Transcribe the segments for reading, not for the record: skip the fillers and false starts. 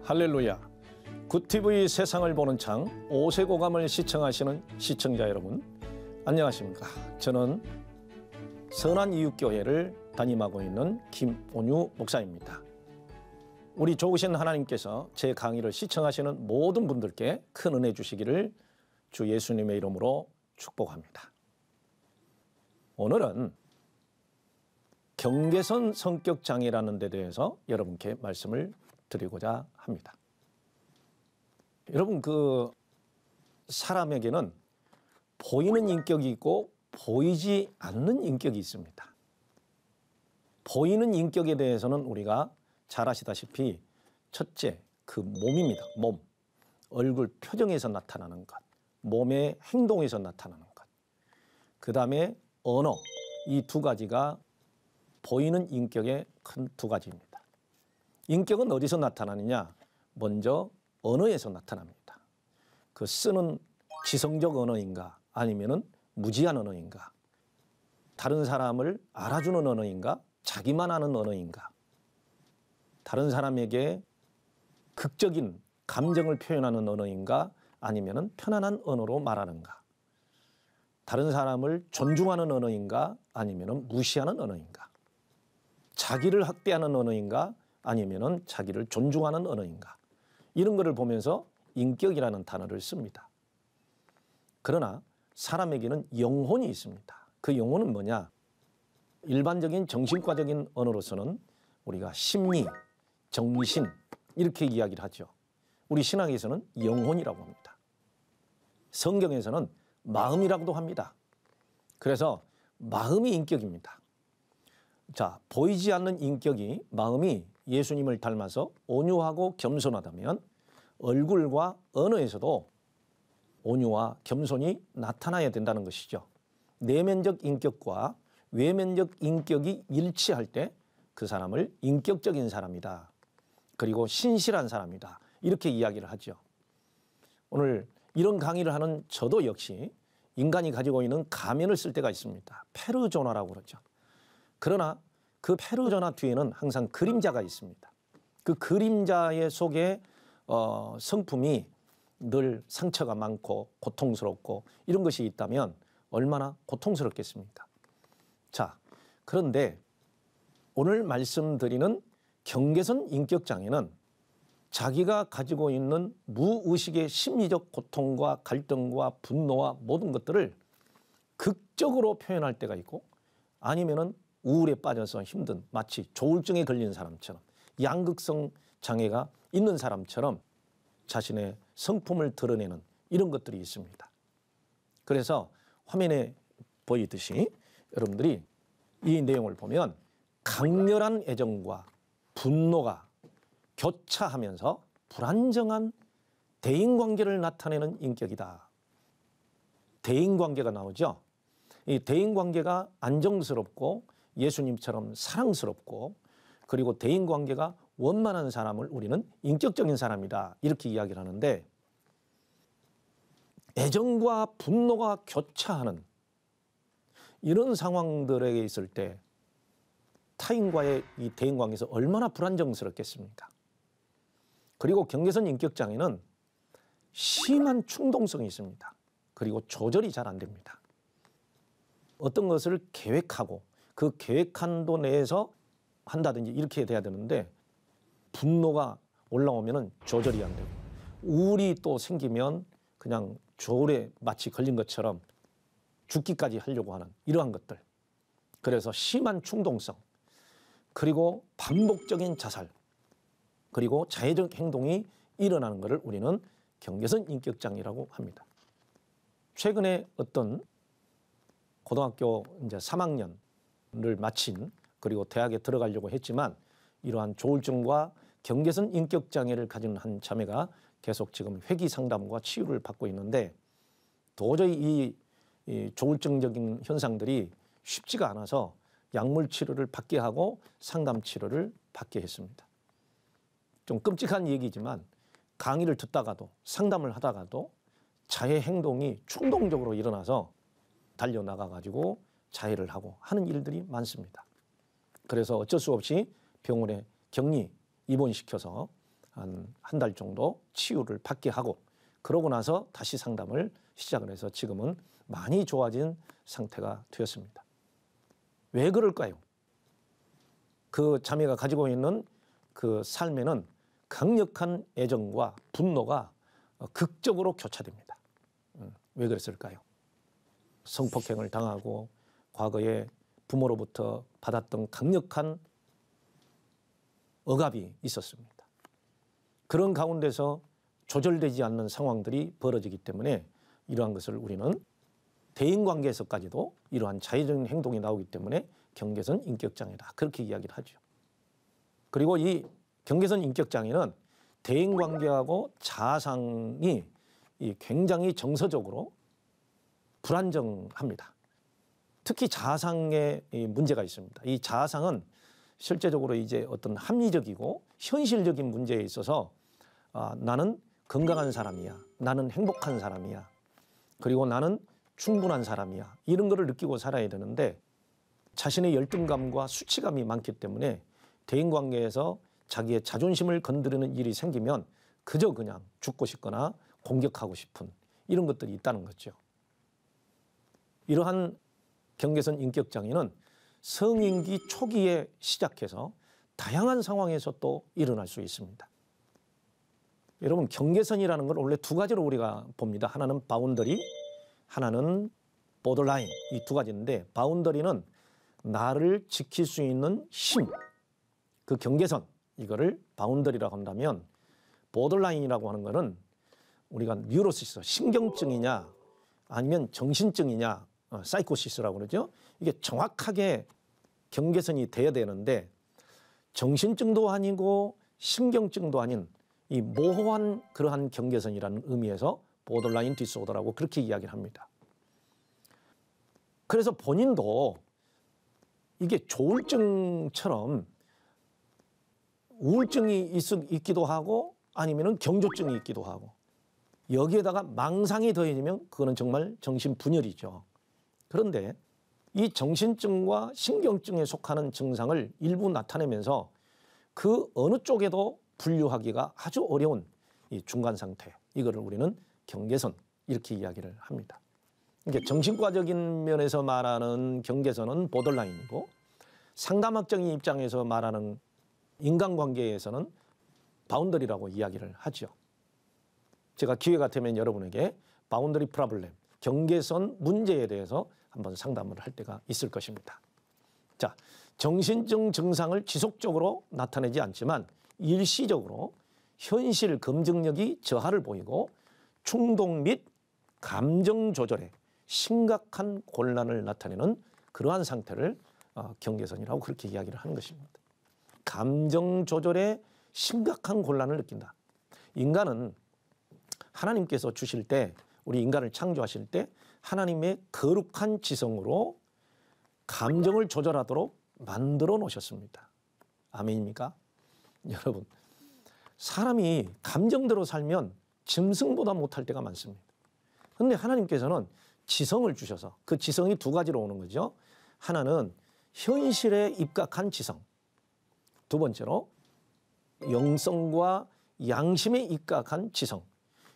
할렐루야. 굿TV 세상을 보는 창 오세고감을 시청하시는 시청자 여러분, 안녕하십니까. 저는 선한이웃교회를 담임하고 있는 김온유 목사입니다. 우리 좋으신 하나님께서 제 강의를 시청하시는 모든 분들께 큰 은혜 주시기를 주 예수님의 이름으로 축복합니다. 오늘은 경계선 성격장애라는 데 대해서 여러분께 말씀을 드리고자 합니다. 여러분, 사람에게는 보이는 인격이 있고 보이지 않는 인격이 있습니다. 보이는 인격에 대해서는 우리가 잘 아시다시피 첫째, 몸입니다. 몸. 얼굴 표정에서 나타나는 것, 몸의 행동에서 나타나는 것. 그 다음에 언어. 이 두 가지가 보이는 인격의 큰 두 가지입니다. 인격은 어디서 나타나느냐? 먼저 언어에서 나타납니다. 쓰는 지성적 언어인가? 아니면은 무지한 언어인가? 다른 사람을 알아주는 언어인가? 자기만 아는 언어인가? 다른 사람에게 극적인 감정을 표현하는 언어인가? 아니면은 편안한 언어로 말하는가? 다른 사람을 존중하는 언어인가? 아니면은 무시하는 언어인가? 자기를 학대하는 언어인가? 아니면은 자기를 존중하는 언어인가? 이런 것을 보면서 인격이라는 단어를 씁니다. 그러나 사람에게는 영혼이 있습니다. 그 영혼은 뭐냐? 일반적인 정신과적인 언어로서는 우리가 심리, 정신 이렇게 이야기를 하죠. 우리 신학에서는 영혼이라고 합니다. 성경에서는 마음이라고도 합니다. 그래서 마음이 인격입니다. 자, 보이지 않는 인격이, 마음이 예수님을 닮아서 온유하고 겸손하다면 얼굴과 언어에서도 온유와 겸손이 나타나야 된다는 것이죠. 내면적 인격과 외면적 인격이 일치할 때 그 사람을 인격적인 사람이다. 그리고 신실한 사람이다. 이렇게 이야기를 하죠. 오늘 이런 강의를 하는 저도 역시 인간이 가지고 있는 가면을 쓸 때가 있습니다. 페르소나라고 그러죠. 그러나 그 페르소나 뒤에는 항상 그림자가 있습니다. 그 그림자의 속에 성품이 늘 상처가 많고 고통스럽고 이런 것이 있다면 얼마나 고통스럽겠습니까? 자, 그런데 오늘 말씀드리는 경계선 인격장애는 자기가 가지고 있는 무의식의 심리적 고통과 갈등과 분노와 모든 것들을 극적으로 표현할 때가 있고, 아니면은 우울에 빠져서 힘든, 마치 조울증에 걸린 사람처럼, 양극성 장애가 있는 사람처럼 자신의 성품을 드러내는 이런 것들이 있습니다. 그래서 화면에 보이듯이 여러분들이 이 내용을 보면 강렬한 애정과 분노가 교차하면서 불안정한 대인관계를 나타내는 인격이다. 대인관계가 나오죠. 이 대인관계가 안정스럽고 예수님처럼 사랑스럽고, 그리고 대인관계가 원만한 사람을 우리는 인격적인 사람이다. 이렇게 이야기를 하는데, 애정과 분노가 교차하는 이런 상황들에 있을 때 타인과의 이 대인관계에서 얼마나 불안정스럽겠습니까? 그리고 경계선 인격장애는 심한 충동성이 있습니다. 그리고 조절이 잘 안 됩니다. 어떤 것을 계획하고 그 계획한도 내에서 한다든지 이렇게 돼야 되는데, 분노가 올라오면 조절이 안 되고, 우울이 또 생기면 그냥 조울에 마치 걸린 것처럼 죽기까지 하려고 하는 이러한 것들. 그래서 심한 충동성, 그리고 반복적인 자살, 그리고 자해적 행동이 일어나는 것을 우리는 경계선 인격장애라고 합니다. 최근에 어떤 고등학교 이제 3학년을 마친, 그리고 대학에 들어가려고 했지만 이러한 조울증과 경계선 인격장애를 가진 한 자매가 계속 지금 회귀 상담과 치유를 받고 있는데, 도저히 이 조울증적인 현상들이 쉽지가 않아서 약물 치료를 받게 하고 상담 치료를 받게 했습니다. 좀 끔찍한 얘기지만 강의를 듣다가도 상담을 하다가도 자해 행동이 충동적으로 일어나서 달려나가가지고 자해를 하고 하는 일들이 많습니다. 그래서 어쩔 수 없이 병원에 격리 입원시켜서 한 달 정도 치유를 받게 하고 그러고 나서 다시 상담을 시작을 해서 지금은 많이 좋아진 상태가 되었습니다. 왜 그럴까요? 그 자매가 가지고 있는 그 삶에는 강력한 애정과 분노가 극적으로 교차됩니다. 왜 그랬을까요? 성폭행을 당하고 과거에 부모로부터 받았던 강력한 억압이 있었습니다. 그런 가운데서 조절되지 않는 상황들이 벌어지기 때문에 이러한 것을 우리는 대인관계에서까지도 이러한 자의적인 행동이 나오기 때문에 경계선 인격장애다. 그렇게 이야기를 하죠. 그리고 이 경계선 인격장애는 대인관계하고 자아상이 굉장히 정서적으로 불안정합니다. 특히 자아상에 문제가 있습니다. 이 자아상은 실제적으로 이제 어떤 합리적이고 현실적인 문제에 있어서 나는 건강한 사람이야. 나는 행복한 사람이야. 그리고 나는 충분한 사람이야. 이런 거를 느끼고 살아야 되는데 자신의 열등감과 수치감이 많기 때문에 대인관계에서 자기의 자존심을 건드리는 일이 생기면 그저 그냥 죽고 싶거나 공격하고 싶은 이런 것들이 있다는 거죠. 이러한 경계선 인격장애는 성인기 초기에 시작해서 다양한 상황에서 또 일어날 수 있습니다. 여러분, 경계선이라는 걸 원래 두 가지로 우리가 봅니다. 하나는 바운더리, 하나는 보더라인, 이 두 가지인데 바운더리는 나를 지킬 수 있는 힘, 그 경계선, 이거를 바운더리라고 한다면 보더라인이라고 하는 거는 우리가 뉴로시스, 신경증이냐 아니면 정신증이냐, 사이코시스라고 그러죠. 이게 정확하게 경계선이 돼야 되는데 정신증도 아니고 신경증도 아닌 이 모호한 그러한 경계선이라는 의미에서 보더라인 디스오더라고 그렇게 이야기를 합니다. 그래서 본인도 이게 조울증처럼 우울증이 있기도 하고 아니면은 경조증이 있기도 하고 여기에다가 망상이 더해지면 그거는 정말 정신분열이죠. 그런데 이 정신증과 신경증에 속하는 증상을 일부 나타내면서 그 어느 쪽에도 분류하기가 아주 어려운 이 중간 상태, 이거를 우리는 경계선 이렇게 이야기를 합니다. 이게 정신과적인 면에서 말하는 경계선은 보더라인이고 상담학적인 입장에서 말하는 인간관계에서는 바운더리라고 이야기를 하죠. 제가 기회가 되면 여러분에게 바운더리 프로블렘, 경계선 문제에 대해서 한번 상담을 할 때가 있을 것입니다. 자, 정신증 증상을 지속적으로 나타내지 않지만 일시적으로 현실 검증력이 저하를 보이고 충동 및 감정 조절에 심각한 곤란을 나타내는 그러한 상태를 경계선이라고 그렇게 이야기를 하는 것입니다. 감정 조절에 심각한 곤란을 느낀다. 인간은 하나님께서 주실 때, 우리 인간을 창조하실 때 하나님의 거룩한 지성으로 감정을 조절하도록 만들어 놓으셨습니다. 아멘입니까? 여러분, 사람이 감정대로 살면 짐승보다 못할 때가 많습니다. 그런데 하나님께서는 지성을 주셔서 그 지성이 두 가지로 오는 거죠. 하나는 현실에 입각한 지성, 두 번째로 영성과 양심에 입각한 지성,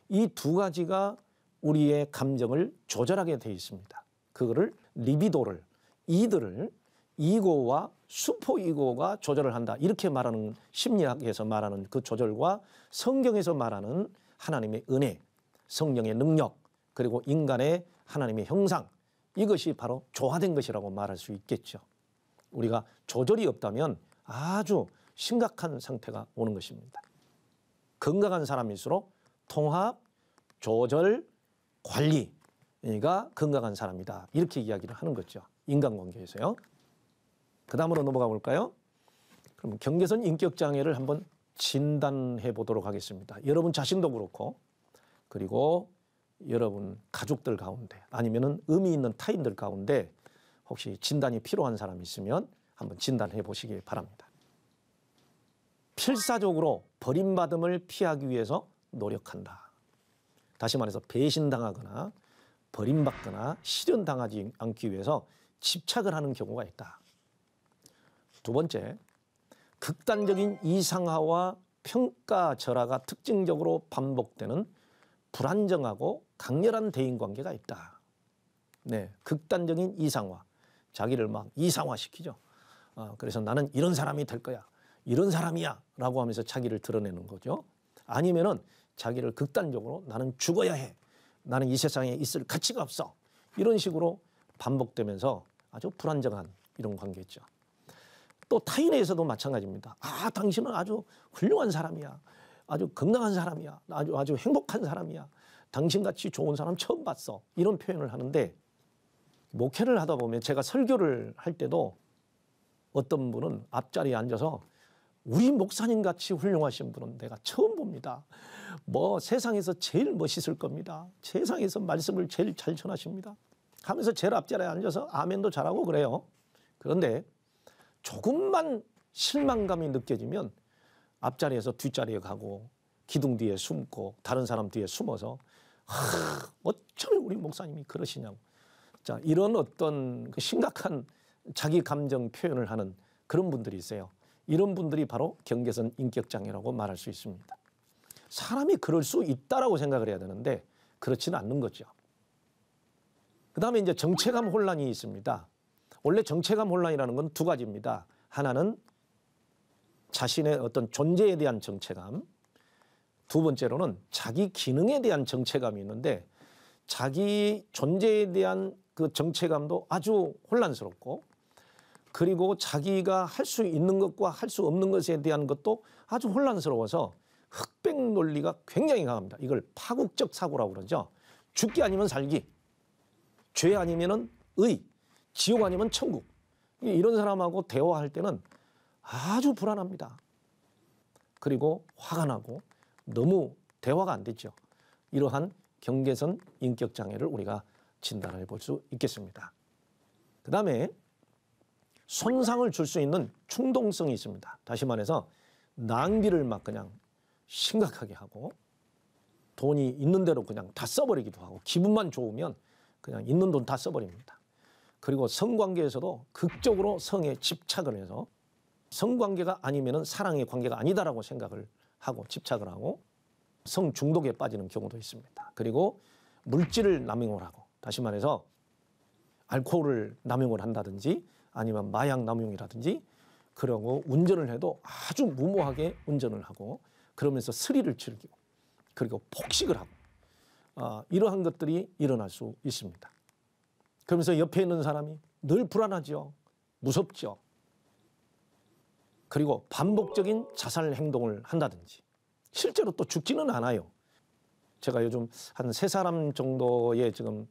이 두 가지가 우리의 감정을 조절하게 되어 있습니다. 그거를 리비도를, 이들을 이고와 슈퍼이고가 조절을 한다. 이렇게 말하는, 심리학에서 말하는 그 조절과 성경에서 말하는 하나님의 은혜, 성령의 능력, 그리고 인간의 하나님의 형상, 이것이 바로 조화된 것이라고 말할 수 있겠죠. 우리가 조절이 없다면 아주 심각한 상태가 오는 것입니다. 건강한 사람일수록 통합, 조절, 관리가 건강한 사람이다. 이렇게 이야기를 하는 거죠. 인간관계에서요. 그 다음으로 넘어가 볼까요? 그럼 경계선 인격장애를 한번 진단해 보도록 하겠습니다. 여러분 자신도 그렇고 그리고 여러분 가족들 가운데 아니면은 의미 있는 타인들 가운데 혹시 진단이 필요한 사람이 있으면 한번 진단해 보시기 바랍니다. 필사적으로 버림받음을 피하기 위해서 노력한다. 다시 말해서 배신당하거나 버림받거나 실현당하지 않기 위해서 집착을 하는 경우가 있다. 두 번째, 극단적인 이상화와 평가절하가 특징적으로 반복되는 불안정하고 강렬한 대인관계가 있다. 네, 극단적인 이상화, 자기를 막 이상화시키죠. 그래서 나는 이런 사람이 될 거야, 이런 사람이야 라고 하면서 자기를 드러내는 거죠. 아니면은 자기를 극단적으로 나는 죽어야 해, 나는 이 세상에 있을 가치가 없어, 이런 식으로 반복되면서 아주 불안정한 이런 관계죠. 또 타인에서도 마찬가지입니다. 당신은 아주 훌륭한 사람이야, 아주 건강한 사람이야, 아주 행복한 사람이야, 당신같이 좋은 사람 처음 봤어, 이런 표현을 하는데, 목회를 하다 보면 제가 설교를 할 때도 어떤 분은 앞자리에 앉아서 우리 목사님 같이 훌륭하신 분은 내가 처음 봅니다. 뭐 세상에서 제일 멋있을 겁니다. 세상에서 말씀을 제일 잘 전하십니다 하면서 제일 앞자리에 앉아서 아멘도 잘하고 그래요. 그런데 조금만 실망감이 느껴지면 앞자리에서 뒷자리에 가고 기둥 뒤에 숨고 다른 사람 뒤에 숨어서 어쩌면 우리 목사님이 그러시냐고. 자, 이런 어떤 그 심각한 자기 감정 표현을 하는 그런 분들이 있어요. 이런 분들이 바로 경계선 인격장애라고 말할 수 있습니다. 사람이 그럴 수 있다라고 생각을 해야 되는데 그렇지는 않는 거죠. 그 다음에 이제 정체감 혼란이 있습니다. 원래 정체감 혼란이라는 건 두 가지입니다. 하나는 자신의 어떤 존재에 대한 정체감, 두 번째로는 자기 기능에 대한 정체감이 있는데 자기 존재에 대한 그 정체감도 아주 혼란스럽고, 그리고 자기가 할 수 있는 것과 할 수 없는 것에 대한 것도 아주 혼란스러워서 흑백 논리가 굉장히 강합니다. 이걸 파국적 사고라고 그러죠. 죽기 아니면 살기, 죄 아니면 의, 지옥 아니면 천국. 이런 사람하고 대화할 때는 아주 불안합니다. 그리고 화가 나고 너무 대화가 안 되죠. 이러한 경계선 인격장애를 우리가 진단해 볼 수 있겠습니다. 그 다음에 손상을 줄 수 있는 충동성이 있습니다. 다시 말해서 낭비를 막 그냥 심각하게 하고 돈이 있는 대로 그냥 다 써버리기도 하고 기분만 좋으면 그냥 있는 돈 다 써버립니다. 그리고 성관계에서도 극적으로 성에 집착을 해서 성관계가 아니면은 사랑의 관계가 아니다라고 생각을 하고 집착을 하고 성 중독에 빠지는 경우도 있습니다. 그리고 물질을 남용을 하고, 다시 말해서 알코올을 남용을 한다든지 아니면 마약 남용이라든지, 그러고 운전을 해도 아주 무모하게 운전을 하고 그러면서 스릴을 즐기고 그리고 폭식을 하고 이러한 것들이 일어날 수 있습니다. 그러면서 옆에 있는 사람이 늘 불안하죠. 무섭죠. 그리고 반복적인 자살 행동을 한다든지, 실제로 또 죽지는 않아요. 제가 요즘 한 3사람 정도의 지금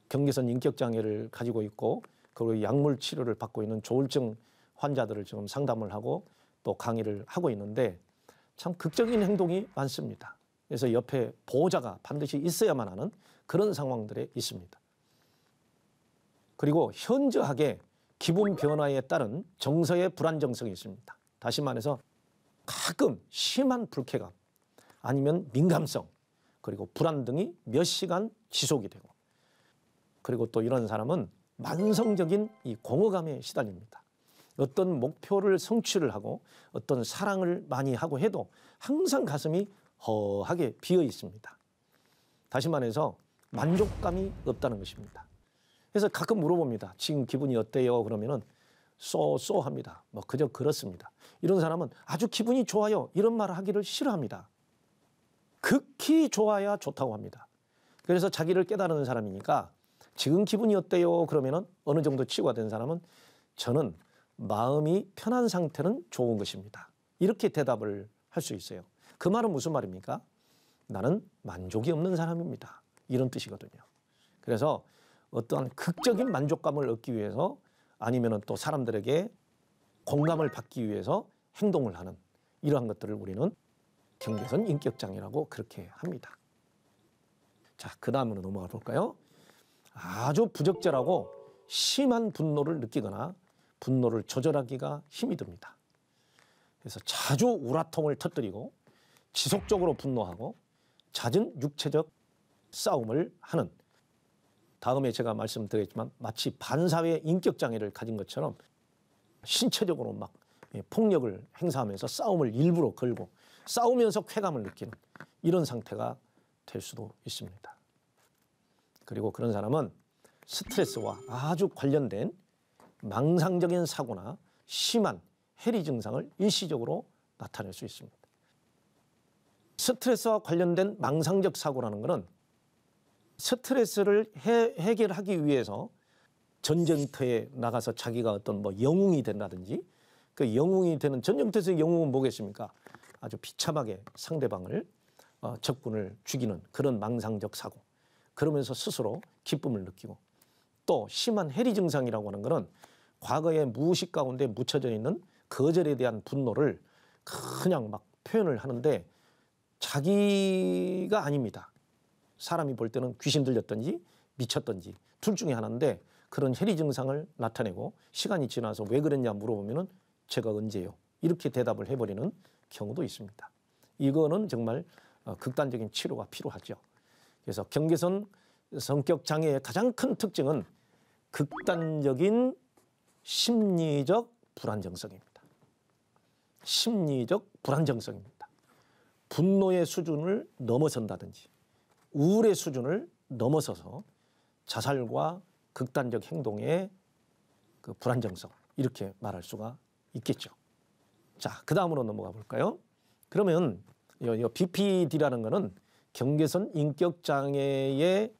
경계선 인격장애를 가지고 있고 그리고 약물 치료를 받고 있는 조울증 환자들을 지금 상담을 하고 또 강의를 하고 있는데 참 극적인 행동이 많습니다. 그래서 옆에 보호자가 반드시 있어야만 하는 그런 상황들에 있습니다. 그리고 현저하게 기분 변화에 따른 정서의 불안정성이 있습니다. 다시 말해서 가끔 심한 불쾌감 아니면 민감성 그리고 불안 등이 몇 시간 지속이 되고, 그리고 또 이런 사람은 만성적인 이 공허감에 시달립니다. 어떤 목표를 성취를 하고 어떤 사랑을 많이 하고 해도 항상 가슴이 허하게 비어 있습니다. 다시 말해서 만족감이 없다는 것입니다. 그래서 가끔 물어봅니다. 지금 기분이 어때요? 그러면은 쏘 합니다. 뭐 그저 그렇습니다. 이런 사람은 아주 기분이 좋아요, 이런 말을 하기를 싫어합니다. 극히 좋아야 좋다고 합니다. 그래서 자기를 깨달은 사람이니까 지금 기분이 어때요? 그러면은 어느 정도 치유가 된 사람은 저는 마음이 편한 상태는 좋은 것입니다, 이렇게 대답을 할 수 있어요. 그 말은 무슨 말입니까? 나는 만족이 없는 사람입니다, 이런 뜻이거든요. 그래서 어떠한 극적인 만족감을 얻기 위해서 아니면 또 사람들에게 공감을 받기 위해서 행동을 하는 이러한 것들을 우리는 경계선 인격장애라고 그렇게 합니다. 자, 그 다음으로 넘어가 볼까요? 아주 부적절하고 심한 분노를 느끼거나 분노를 조절하기가 힘이 듭니다. 그래서 자주 우라통을 터뜨리고 지속적으로 분노하고 잦은 육체적 싸움을 하는, 다음에 제가 말씀드렸지만 마치 반사회 인격장애를 가진 것처럼 신체적으로 막 폭력을 행사하면서 싸움을 일부러 걸고 싸우면서 쾌감을 느끼는 이런 상태가 될 수도 있습니다. 그리고 그런 사람은 스트레스와 아주 관련된 망상적인 사고나 심한 해리 증상을 일시적으로 나타낼 수 있습니다. 스트레스와 관련된 망상적 사고라는 것은 스트레스를 해결하기 위해서 전쟁터에 나가서 자기가 어떤 영웅이 된다든지, 그 영웅이 되는 전쟁터에서의 영웅은 뭐겠습니까? 아주 비참하게 상대방을 적군을 죽이는 그런 망상적 사고. 그러면서 스스로 기쁨을 느끼고, 또 심한 해리 증상이라고 하는 것은 과거의 무의식 가운데 묻혀져 있는 거절에 대한 분노를 그냥 막 표현을 하는데 자기가 아닙니다. 사람이 볼 때는 귀신 들렸든지 미쳤든지 둘 중에 하나인데, 그런 해리 증상을 나타내고 시간이 지나서 왜 그랬냐 물어보면은 제가 언제요? 이렇게 대답을 해버리는 경우도 있습니다. 이거는 정말 극단적인 치료가 필요하죠. 그래서 경계선 성격 장애의 가장 큰 특징은 극단적인 심리적 불안정성입니다. 심리적 불안정성입니다. 분노의 수준을 넘어선다든지 우울의 수준을 넘어서서 자살과 극단적 행동의 그 불안정성, 이렇게 말할 수가 있겠죠. 자, 그 다음으로 넘어가 볼까요? 그러면 이 BPD라는 것은 경계선 인격 장애의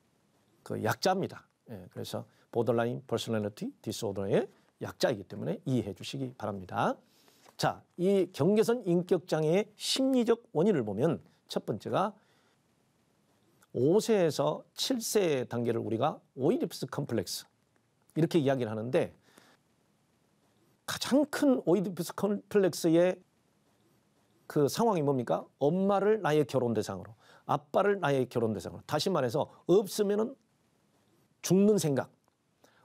그 약자입니다. 예, 그래서 Borderline Personality Disorder의 약자이기 때문에 이해해 주시기 바랍니다. 자, 이 경계선 인격 장애의 심리적 원인을 보면 첫 번째가 5세에서 7세 단계를 우리가 오이디푸스 컴플렉스 이렇게 이야기를 하는데, 가장 큰 오이디푸스 컴플렉스의 그 상황이 뭡니까? 엄마를 나의 결혼 대상으로, 아빠를 나의 결혼 대상으로, 다시 말해서 없으면은 죽는 생각,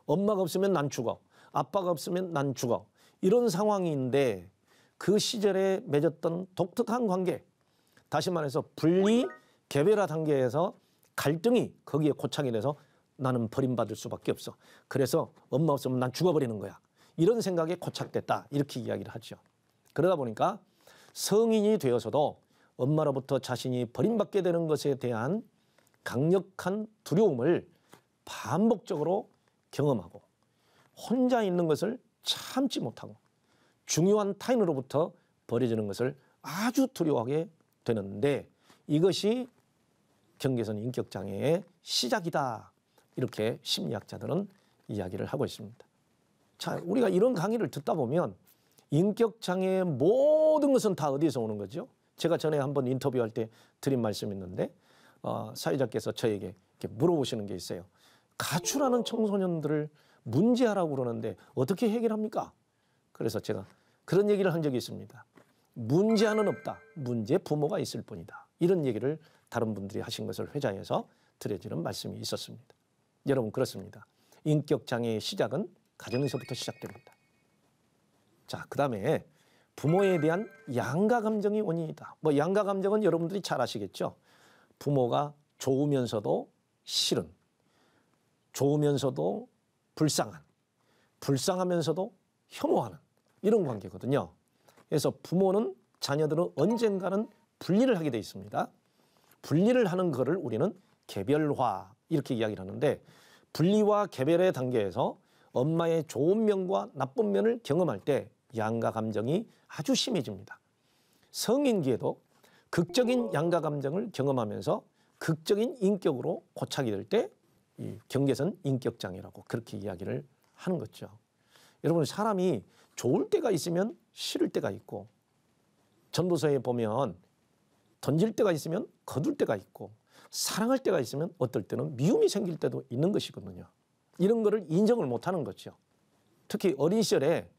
엄마가 없으면 난 죽어, 아빠가 없으면 난 죽어, 이런 상황인데 그 시절에 맺었던 독특한 관계, 다시 말해서 분리 개별화 단계에서 갈등이 거기에 고착이 돼서 나는 버림받을 수밖에 없어, 그래서 엄마 없으면 난 죽어버리는 거야, 이런 생각에 고착됐다, 이렇게 이야기를 하죠. 그러다 보니까 성인이 되어서도 엄마로부터 자신이 버림받게 되는 것에 대한 강력한 두려움을 반복적으로 경험하고, 혼자 있는 것을 참지 못하고, 중요한 타인으로부터 버려지는 것을 아주 두려워하게 되는데, 이것이 경계선 인격장애의 시작이다, 이렇게 심리학자들은 이야기를 하고 있습니다. 자, 우리가 이런 강의를 듣다 보면 인격장애의 모든 것은 다 어디에서 오는 거죠? 제가 전에 한번 인터뷰할 때 드린 말씀이 있는데, 사회자께서 저에게 이렇게 물어보시는 게 있어요. 가출하는 청소년들을 문제하라고 그러는데 어떻게 해결합니까? 그래서 제가 그런 얘기를 한 적이 있습니다. 문제하는 없다, 문제 부모가 있을 뿐이다, 이런 얘기를 다른 분들이 하신 것을 회자해서 드려지는 말씀이 있었습니다. 여러분, 그렇습니다. 인격장애의 시작은 가정에서부터 시작됩니다. 자, 그 다음에 부모에 대한 양가 감정이 원인이다. 양가 감정은 여러분들이 잘 아시겠죠? 부모가 좋으면서도 싫은, 좋으면서도 불쌍한, 불쌍하면서도 혐오하는 이런 관계거든요. 그래서 부모는 자녀들은 언젠가는 분리를 하게 돼 있습니다. 분리를 하는 것을 우리는 개별화 이렇게 이야기를 하는데, 분리와 개별의 단계에서 엄마의 좋은 면과 나쁜 면을 경험할 때 양가 감정이 아주 심해집니다. 성인기에도 극적인 양가 감정을 경험하면서 극적인 인격으로 고착이 될 때 이 경계선 인격장애라고 그렇게 이야기를 하는 거죠. 여러분, 사람이 좋을 때가 있으면 싫을 때가 있고, 전도서에 보면 던질 때가 있으면 거둘 때가 있고, 사랑할 때가 있으면 어떨 때는 미움이 생길 때도 있는 것이거든요. 이런 거를 인정을 못하는 거죠. 특히 어린 시절에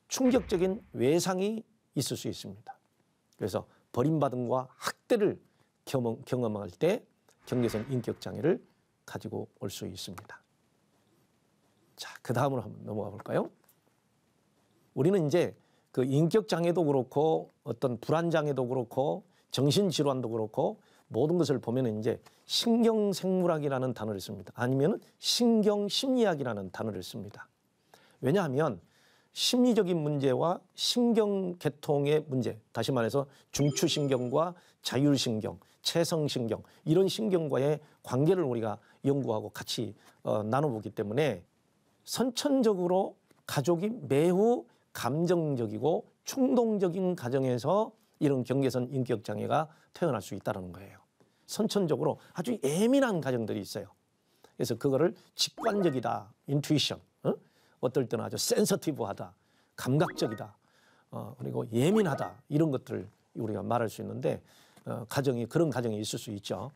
충격적인 외상이 있을 수 있습니다. 그래서 버림받음과 학대를 경험할 때 경계선 인격장애를 가지고 올 수 있습니다. 자, 그 다음으로 한번 넘어가 볼까요? 우리는 이제 그 인격장애도 그렇고 어떤 불안장애도 그렇고 정신질환도 그렇고 모든 것을 보면 이제 신경생물학이라는 단어를 씁니다. 아니면 신경심리학이라는 단어를 씁니다. 왜냐하면 심리적인 문제와 신경계통의 문제, 다시 말해서 중추신경과 자율신경, 체성신경 이런 신경과의 관계를 우리가 연구하고 같이 나눠보기 때문에 선천적으로 가족이 매우 감정적이고 충동적인 가정에서 이런 경계선 인격장애가 태어날 수 있다는 거예요. 선천적으로 아주 예민한 가정들이 있어요. 그래서 그거를 직관적이다, 인투이션, 어떨 때는 아주 센서티브하다, 감각적이다, 그리고 예민하다 이런 것들을 우리가 말할 수 있는데 가정이 그런 가정이 있을 수 있죠.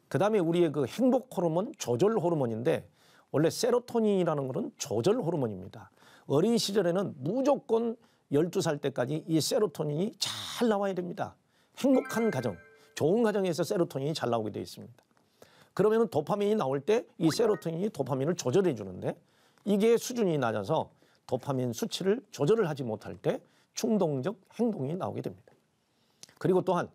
그다음에 우리의 그 행복 호르몬, 조절 호르몬인데 원래 세로토닌이라는 것은 조절 호르몬입니다. 어린 시절에는 무조건 12살 때까지 이 세로토닌이 잘 나와야 됩니다. 행복한 가정, 좋은 가정에서 세로토닌이 잘 나오게 되어 있습니다. 그러면 도파민이 나올 때 이 세로토닌이 도파민을 조절해 주는데 이게 수준이 낮아서 도파민 수치를 조절을 하지 못할 때 충동적 행동이 나오게 됩니다. 그리고 또한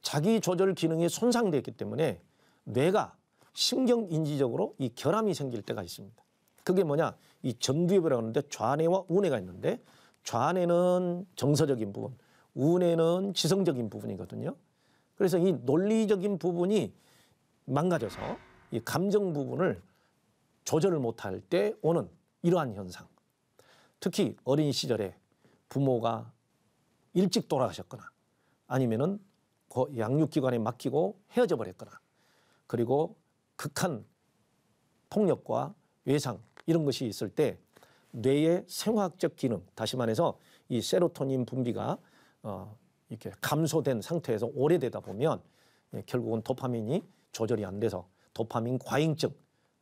자기 조절 기능이 손상되었기 때문에 뇌가 신경인지적으로 이 결함이 생길 때가 있습니다. 그게 뭐냐? 이 전두엽이라고 하는데 좌뇌와 우뇌가 있는데 좌뇌는 정서적인 부분, 우뇌는 지성적인 부분이거든요. 그래서 이 논리적인 부분이 망가져서 이 감정 부분을 조절을 못할 때 오는 이러한 현상. 특히 어린 시절에 부모가 일찍 돌아가셨거나 아니면은 양육기관에 맡기고 헤어져 버렸거나 그리고 극한 폭력과 외상 이런 것이 있을 때 뇌의 생화학적 기능, 다시 말해서 이 세로토닌 분비가 이렇게 감소된 상태에서 오래되다 보면 결국은 도파민이 조절이 안 돼서 도파민 과잉증,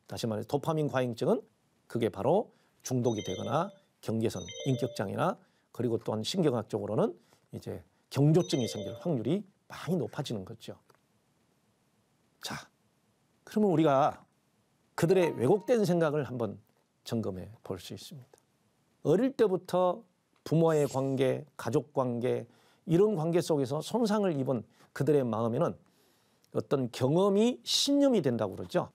다시 말해서 도파민 과잉증은 그게 바로 중독이 되거나 경계선 인격장애나 그리고 또한 신경학적으로는 이제 경조증이 생길 확률이 많이 높아지는 거죠. 자, 그러면 우리가 그들의 왜곡된 생각을 한번 점검해 볼 수 있습니다. 어릴 때부터 부모의 관계, 가족 관계 이런 관계 속에서 손상을 입은 그들의 마음에는 어떤 경험이 신념이 된다고 그러죠.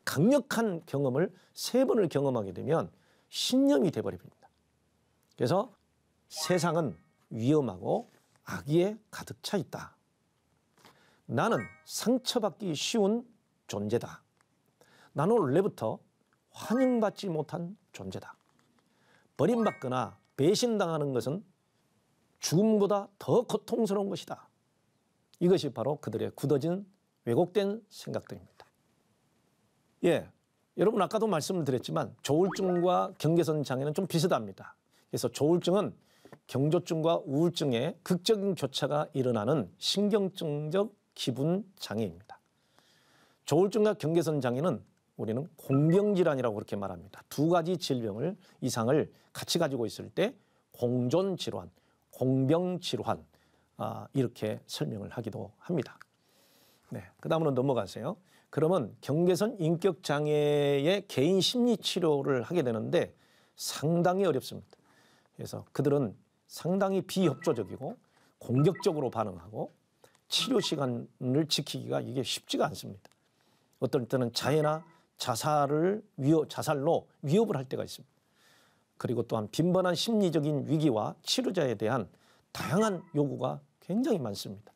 강력한 경험을 3번을 경험하게 되면 신념이 돼버립니다. 그래서 세상은 위험하고 악의에 가득 차 있다. 나는 상처받기 쉬운 존재다. 나는 원래부터 환영받지 못한 존재다. 버림받거나 배신당하는 것은 죽음보다 더 고통스러운 것이다. 이것이 바로 그들의 굳어진 왜곡된 생각들입니다. 예, 여러분 아까도 말씀을 드렸지만 조울증과 경계선 장애는 좀 비슷합니다. 그래서 조울증은 경조증과 우울증의 극적인 교차가 일어나는 신경증적 기분 장애입니다. 조울증과 경계선 장애는 우리는 공병질환이라고 그렇게 말합니다. 2가지 질병을 이상을 같이 가지고 있을 때 공존질환, 공병질환 이렇게 설명을 하기도 합니다. 네, 그 다음으로 넘어가세요. 그러면 경계선 인격장애의 개인 심리치료를 하게 되는데 상당히 어렵습니다. 그래서 그들은 상당히 비협조적이고 공격적으로 반응하고 치료 시간을 지키기가 이게 쉽지가 않습니다. 어떨 때는 자해나 자살로 위협을 할 때가 있습니다. 그리고 또한 빈번한 심리적인 위기와 치료자에 대한 다양한 요구가 굉장히 많습니다.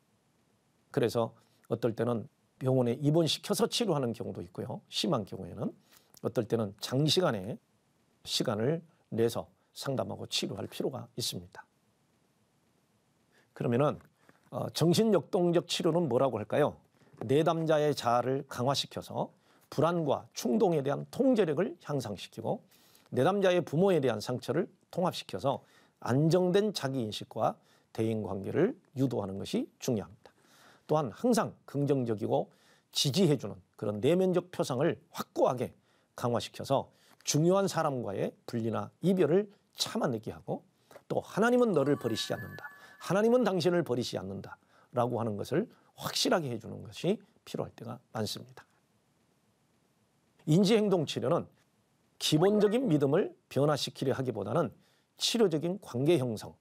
그래서 어떨 때는 병원에 입원시켜서 치료하는 경우도 있고요. 심한 경우에는 어떨 때는 장시간의 시간을 내서 상담하고 치료할 필요가 있습니다. 그러면은 정신역동적 치료는 뭐라고 할까요? 내담자의 자아를 강화시켜서 불안과 충동에 대한 통제력을 향상시키고 내담자의 부모에 대한 상처를 통합시켜서 안정된 자기인식과 대인관계를 유도하는 것이 중요합니다. 또한 항상 긍정적이고 지지해주는 그런 내면적 표상을 확고하게 강화시켜서 중요한 사람과의 분리나 이별을 참아내게 하고 또 하나님은 너를 버리시지 않는다. 하나님은 당신을 버리시지 않는다. 라고 하는 것을 확실하게 해주는 것이 필요할 때가 많습니다. 인지행동치료는 기본적인 믿음을 변화시키려 하기보다는 치료적인 관계 형성,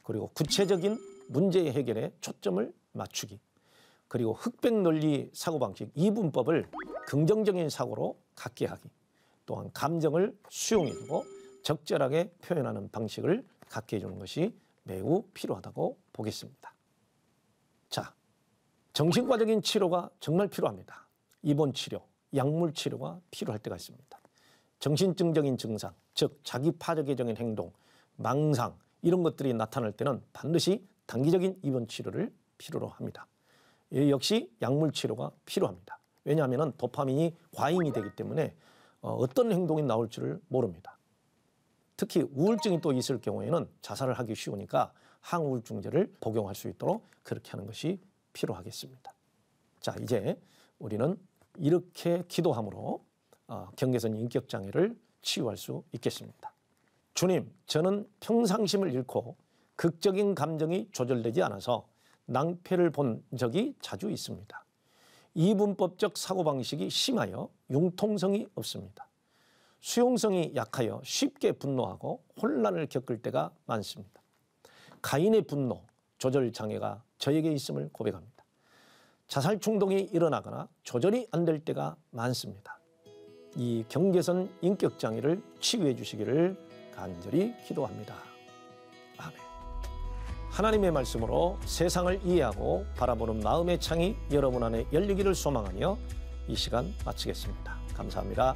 그리고 구체적인 문제 해결에 초점을 맞추기, 그리고 흑백 논리 사고방식 이분법을 긍정적인 사고로 갖게 하기, 또한 감정을 수용해주고 적절하게 표현하는 방식을 갖게 해주는 것이 매우 필요하다고 보겠습니다. 자, 정신과적인 치료가 정말 필요합니다. 입원 치료, 약물 치료가 필요할 때가 있습니다. 정신증적인 증상, 즉 자기 파괴적인 행동, 망상 이런 것들이 나타날 때는 반드시 단기적인 입원 치료를 필요로 합니다. 역시 약물 치료가 필요합니다. 왜냐하면 도파민이 과잉이 되기 때문에 어떤 행동이 나올 줄을 모릅니다. 특히 우울증이 또 있을 경우에는 자살을 하기 쉬우니까 항우울증제를 복용할 수 있도록 그렇게 하는 것이 필요하겠습니다. 자, 이제 우리는 이렇게 기도함으로 경계선 인격장애를 치유할 수 있겠습니다. 주님, 저는 평상심을 잃고 극적인 감정이 조절되지 않아서 낭패를 본 적이 자주 있습니다. 이분법적 사고방식이 심하여 융통성이 없습니다. 수용성이 약하여 쉽게 분노하고 혼란을 겪을 때가 많습니다. 가인의 분노, 조절 장애가 저에게 있음을 고백합니다. 자살 충동이 일어나거나 조절이 안 될 때가 많습니다. 이 경계선 인격 장애를 치유해 주시기를 간절히 기도합니다. 아멘. 하나님의 말씀으로 세상을 이해하고 바라보는 마음의 창이 여러분 안에 열리기를 소망하며 이 시간 마치겠습니다. 감사합니다.